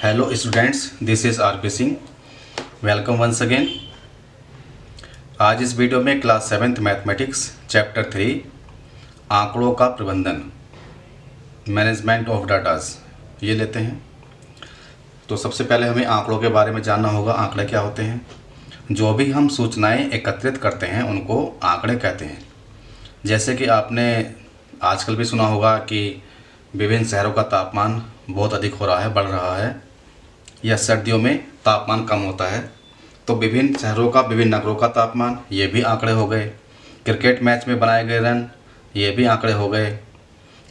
Hello students, this is RP Singh. Welcome once again. आज इस video में क्लास 7th मैथमेटिक्स चैप्टर 3 आंकड़ों का प्रबंधन, मैनेजमेंट ऑफ डाटाज, ये लेते हैं। तो सबसे पहले हमें आंकड़ों के बारे में जानना होगा। आंकड़े क्या होते हैं? जो भी हम सूचनाएं एकत्रित करते हैं उनको आंकड़े कहते हैं। जैसे कि आपने आजकल भी सुना होगा कि विभिन्न शहरों का तापमान बहुत अधिक हो रहा है, बढ़ रहा है, या सर्दियों में तापमान कम होता है। तो विभिन्न शहरों का, विभिन्न नगरों का तापमान, ये भी आंकड़े हो गए। क्रिकेट मैच में बनाए गए रन, ये भी आंकड़े हो गए।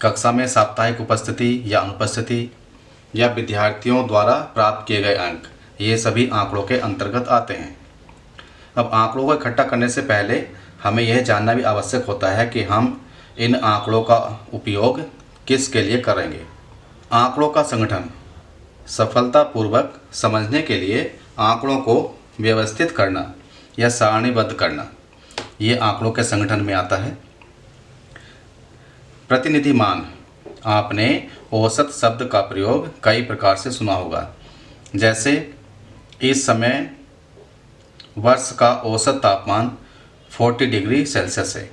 कक्षा में साप्ताहिक उपस्थिति या अनुपस्थिति, या विद्यार्थियों द्वारा प्राप्त किए गए अंक, ये सभी आंकड़ों के अंतर्गत आते हैं। अब आंकड़ों को इकट्ठा करने से पहले हमें यह जानना भी आवश्यक होता है कि हम इन आंकड़ों का उपयोग किसके लिए करेंगे। आंकड़ों का संगठन सफलतापूर्वक समझने के लिए आंकड़ों को व्यवस्थित करना या सारणीबद्ध करना, ये आंकड़ों के संगठन में आता है। प्रतिनिधि मान, आपने औसत शब्द का प्रयोग कई प्रकार से सुना होगा। जैसे इस समय वर्ष का औसत तापमान 40 डिग्री सेल्सियस है।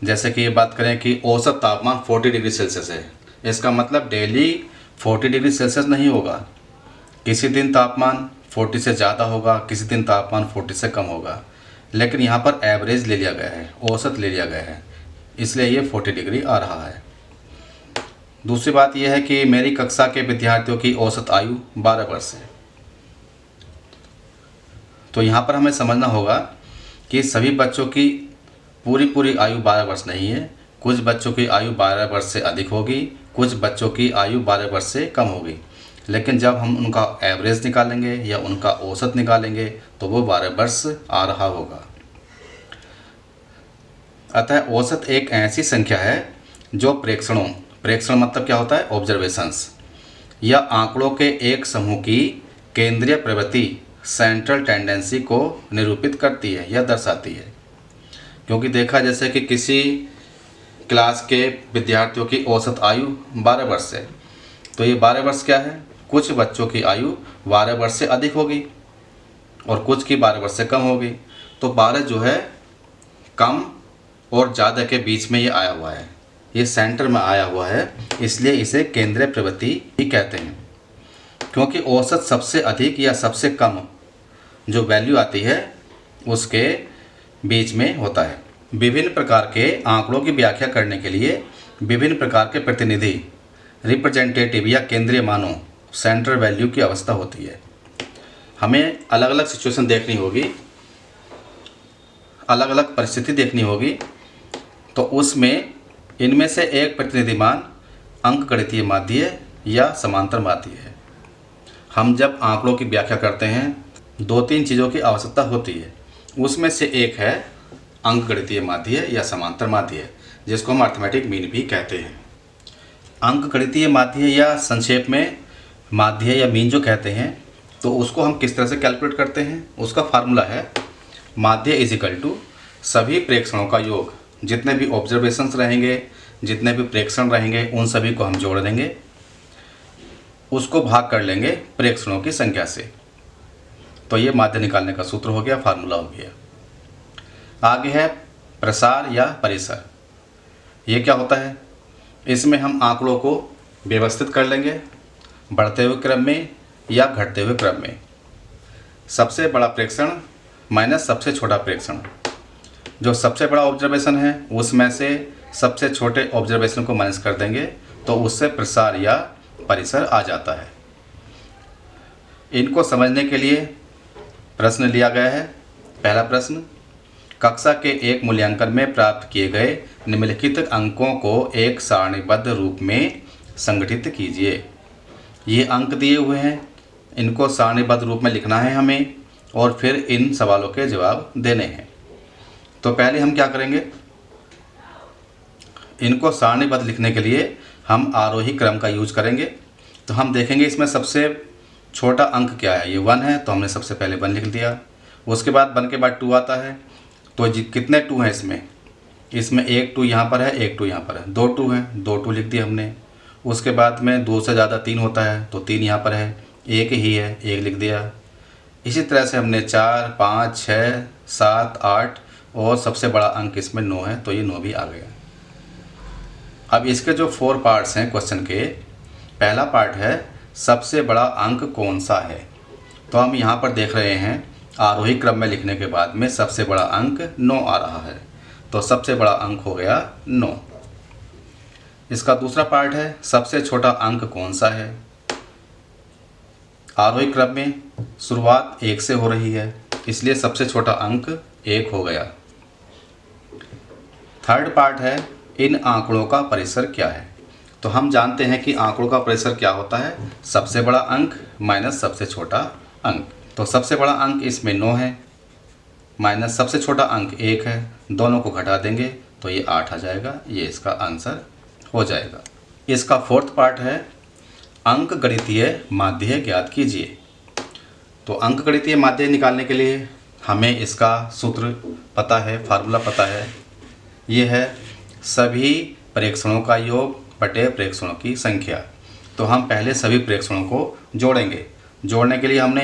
जैसे कि ये बात करें कि औसत तापमान 40 डिग्री सेल्सियस है, इसका मतलब डेली 40 डिग्री सेल्सियस नहीं होगा। किसी दिन तापमान 40 से ज़्यादा होगा, किसी दिन तापमान 40 से कम होगा, लेकिन यहाँ पर एवरेज ले लिया गया है, औसत ले लिया गया है, इसलिए ये 40 डिग्री आ रहा है। दूसरी बात यह है कि मेरी कक्षा के विद्यार्थियों की औसत आयु 12 वर्ष है। तो यहाँ पर हमें समझना होगा कि सभी बच्चों की पूरी आयु 12 वर्ष नहीं है। कुछ बच्चों की आयु 12 वर्ष से अधिक होगी, कुछ बच्चों की आयु 12 वर्ष से कम होगी, लेकिन जब हम उनका एवरेज निकालेंगे या उनका औसत निकालेंगे तो वो 12 वर्ष आ रहा होगा। अतः औसत एक ऐसी संख्या है जो प्रेक्षण मतलब क्या होता है? ऑब्जर्वेशंस, या आंकड़ों के एक समूह की केंद्रीय प्रवृत्ति, सेंट्रल टेंडेंसी को निरूपित करती है या दर्शाती है। क्योंकि देखा जैसे कि किसी क्लास के विद्यार्थियों की औसत आयु 12 वर्ष है, तो ये 12 वर्ष क्या है? कुछ बच्चों की आयु 12 वर्ष से अधिक होगी और कुछ की 12 वर्ष से कम होगी। तो 12 जो है कम और ज़्यादा के बीच में ये आया हुआ है, ये सेंटर में आया हुआ है, इसलिए इसे केंद्रीय प्रवृत्ति ही कहते हैं। क्योंकि औसत सबसे अधिक या सबसे कम जो वैल्यू आती है उसके बीच में होता है। विभिन्न प्रकार के आंकड़ों की व्याख्या करने के लिए विभिन्न प्रकार के प्रतिनिधि, रिप्रेजेंटेटिव या केंद्रीय मानों, सेंट्रल वैल्यू की अवस्था होती है। हमें अलग अलग सिचुएशन देखनी होगी, अलग अलग परिस्थिति देखनी होगी। तो उसमें इनमें से एक प्रतिनिधि मान अंकगणितीय माध्य या समांतर माध्य है। हम जब आंकड़ों की व्याख्या करते हैं 2-3 चीज़ों की आवश्यकता होती है, उसमें से एक है अंकगणितीय माध्य या समांतर माध्य, जिसको हम अर्थमेटिक मीन भी कहते हैं। अंकगणितीय माध्य या संक्षेप में माध्य या मीन जो कहते हैं, तो उसको हम किस तरह से कैलकुलेट करते हैं? उसका फार्मूला है माध्य इज इक्वल टू सभी प्रेक्षणों का योग, जितने भी ऑब्जर्वेशंस रहेंगे, जितने भी प्रेक्षण रहेंगे, उन सभी को हम जोड़ देंगे, उसको भाग कर लेंगे प्रेक्षणों की संख्या से। तो ये माध्य निकालने का सूत्र हो गया, फार्मूला हो गया। आगे है प्रसार या परिसर। ये क्या होता है? इसमें हम आंकड़ों को व्यवस्थित कर लेंगे बढ़ते हुए क्रम में या घटते हुए क्रम में। सबसे बड़ा प्रेक्षण माइनस सबसे छोटा प्रेक्षण, जो सबसे बड़ा ऑब्जर्वेशन है उसमें से सबसे छोटे ऑब्जर्वेशन को माइनस कर देंगे, तो उससे प्रसार या परिसर आ जाता है। इनको समझने के लिए प्रश्न लिया गया है। पहला प्रश्न, कक्षा के एक मूल्यांकन में प्राप्त किए गए निम्नलिखित अंकों को एक सारणीबद्ध रूप में संगठित कीजिए। ये अंक दिए हुए हैं, इनको सारणीबद्ध रूप में लिखना है हमें, और फिर इन सवालों के जवाब देने हैं। तो पहले हम क्या करेंगे? इनको सारणीबद्ध लिखने के लिए हम आरोही क्रम का यूज करेंगे। तो हम देखेंगे इसमें सबसे छोटा अंक क्या है। ये 1 है, तो हमने सबसे पहले 1 लिख दिया। उसके बाद 1 के बाद 2 आता है, तो कितने 2 हैं इसमें एक 2 यहाँ पर है, एक 2 यहाँ पर है, 2 2 हैं, 2 2 लिख दिए हमने। उसके बाद में 2 से ज़्यादा 3 होता है, तो 3 यहाँ पर है, एक ही है, एक लिख दिया। इसी तरह से हमने 4, 5, 6, 7, 8 और सबसे बड़ा अंक इसमें 9 है, तो ये 9 भी आ गया। अब इसके जो 4 पार्ट्स हैं क्वेश्चन के, पहला पार्ट है सबसे बड़ा अंक कौन सा है। तो हम यहाँ पर देख रहे हैं आरोही क्रम में लिखने के बाद में सबसे बड़ा अंक 9 आ रहा है, तो सबसे बड़ा अंक हो गया 9। इसका दूसरा पार्ट है सबसे छोटा अंक कौन सा है। आरोही क्रम में शुरुआत 1 से हो रही है, इसलिए सबसे छोटा अंक 1 हो गया। थर्ड पार्ट है इन आंकड़ों का परिसर क्या है। तो हम जानते हैं कि आंकड़ों का परिसर क्या होता है, सबसे बड़ा अंक माइनस सबसे छोटा अंक। तो सबसे बड़ा अंक इसमें 9 है, माइनस सबसे छोटा अंक 1 है, दोनों को घटा देंगे तो ये 8 आ जाएगा। ये इसका आंसर हो जाएगा। इसका फोर्थ पार्ट है अंक गणितीय माध्य ज्ञात कीजिए। तो अंक गणितीय माध्य निकालने के लिए हमें इसका सूत्र पता है, फार्मूला पता है। ये है सभी प्रेक्षणों का योग बटे प्रेक्षणों की संख्या। तो हम पहले सभी प्रेक्षणों को जोड़ेंगे। जोड़ने के लिए हमने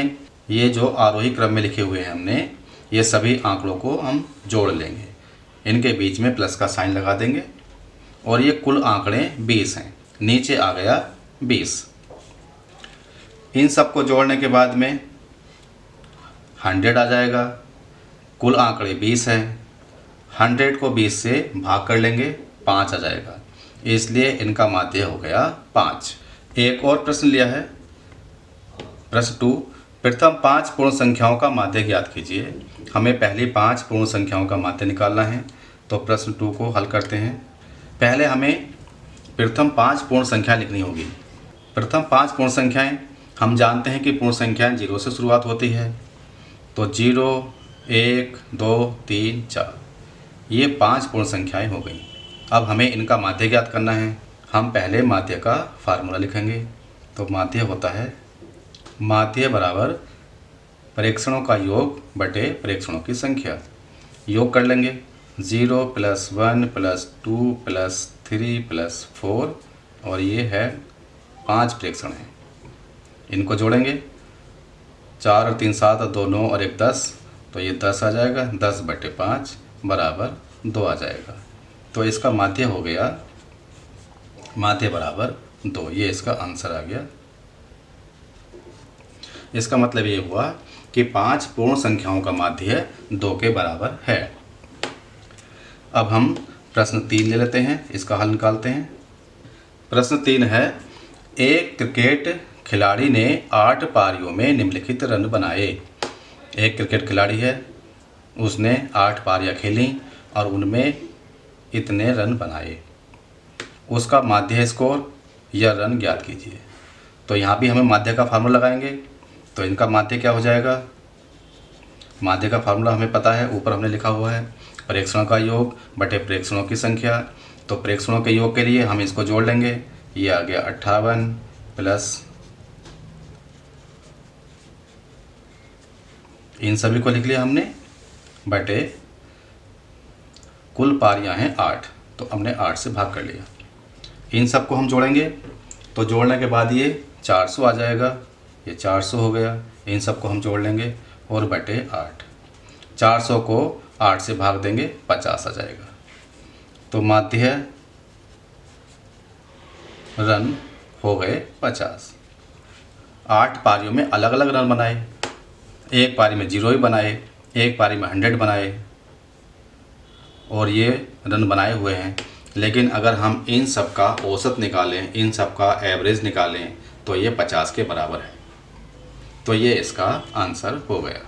ये जो आरोही क्रम में लिखे हुए हैं, हमने ये सभी आंकड़ों को हम जोड़ लेंगे। इनके बीच में प्लस का साइन लगा देंगे और ये कुल आंकड़े 20 हैं। नीचे आ गया 20। इन सब को जोड़ने के बाद में 100 आ जाएगा। कुल आंकड़े 20 हैं, 100 को 20 से भाग कर लेंगे, 5 आ जाएगा। इसलिए इनका माध्य हो गया 5। एक और प्रश्न लिया है, प्रश्न 2, प्रथम 5 पूर्ण संख्याओं का माध्य ज्ञात कीजिए। हमें पहली 5 पूर्ण संख्याओं का माध्य निकालना है। तो प्रश्न 2 को हल करते हैं। पहले हमें प्रथम 5 पूर्ण संख्या लिखनी होगी। प्रथम 5 पूर्ण संख्याएं हम जानते हैं कि पूर्ण संख्याएं 0 से शुरुआत होती है। तो 0, 1, 2, 3, 4 ये 5 पूर्ण संख्याएं हो गई। अब हमें इनका माध्य ज्ञात करना है। हम पहले माध्य का फार्मूला लिखेंगे। तो माध्य होता है माध्य बराबर प्रेक्षणों का योग बटे प्रेक्षणों की संख्या। योग कर लेंगे 0 + 1 + 2 + 3 + 4 और ये है 5 प्रेक्षण हैं। इनको जोड़ेंगे 4 और 3 7 और 2 9 और 1 10, तो ये 10 आ जाएगा। 10 बटे 5 बराबर 2 आ जाएगा। तो इसका माध्य हो गया माध्य बराबर 2। ये इसका आंसर आ गया। इसका मतलब ये हुआ कि 5 पूर्ण संख्याओं का माध्य 2 के बराबर है। अब हम प्रश्न 3 ले लेते हैं, इसका हल निकालते हैं। प्रश्न 3 है एक क्रिकेट खिलाड़ी ने 8 पारियों में निम्नलिखित रन बनाए। एक क्रिकेट खिलाड़ी है, उसने 8 पारियां खेली और उनमें इतने रन बनाए। उसका माध्य स्कोर या रन ज्ञात कीजिए। तो यहाँ भी हमें माध्य का फार्मूला लगाएंगे। तो इनका माध्य क्या हो जाएगा, माध्य का फार्मूला हमें पता है, ऊपर हमने लिखा हुआ है प्रेक्षणों का योग बटे प्रेक्षणों की संख्या। तो प्रेक्षणों के योग के लिए हम इसको जोड़ लेंगे। ये आ गया 58 प्लस इन सभी को लिख लिया हमने बटे कुल पारियां हैं 8, तो हमने 8 से भाग कर लिया। इन सबको हम जोड़ेंगे तो जोड़ने के बाद ये 400 आ जाएगा। ये 400 हो गया। इन सबको हम जोड़ लेंगे और बटे 8। 400 को 8 से भाग देंगे, 50 आ जाएगा। तो माध्य रन हो गए 50। 8 पारियों में अलग अलग रन बनाए। एक पारी में 0 ही बनाए, एक पारी में 100 बनाए और ये रन बनाए हुए हैं। लेकिन अगर हम इन सब का औसत निकालें, इन सब का एवरेज निकालें तो ये 50 के बराबर है। तो ये इसका आंसर हो गया।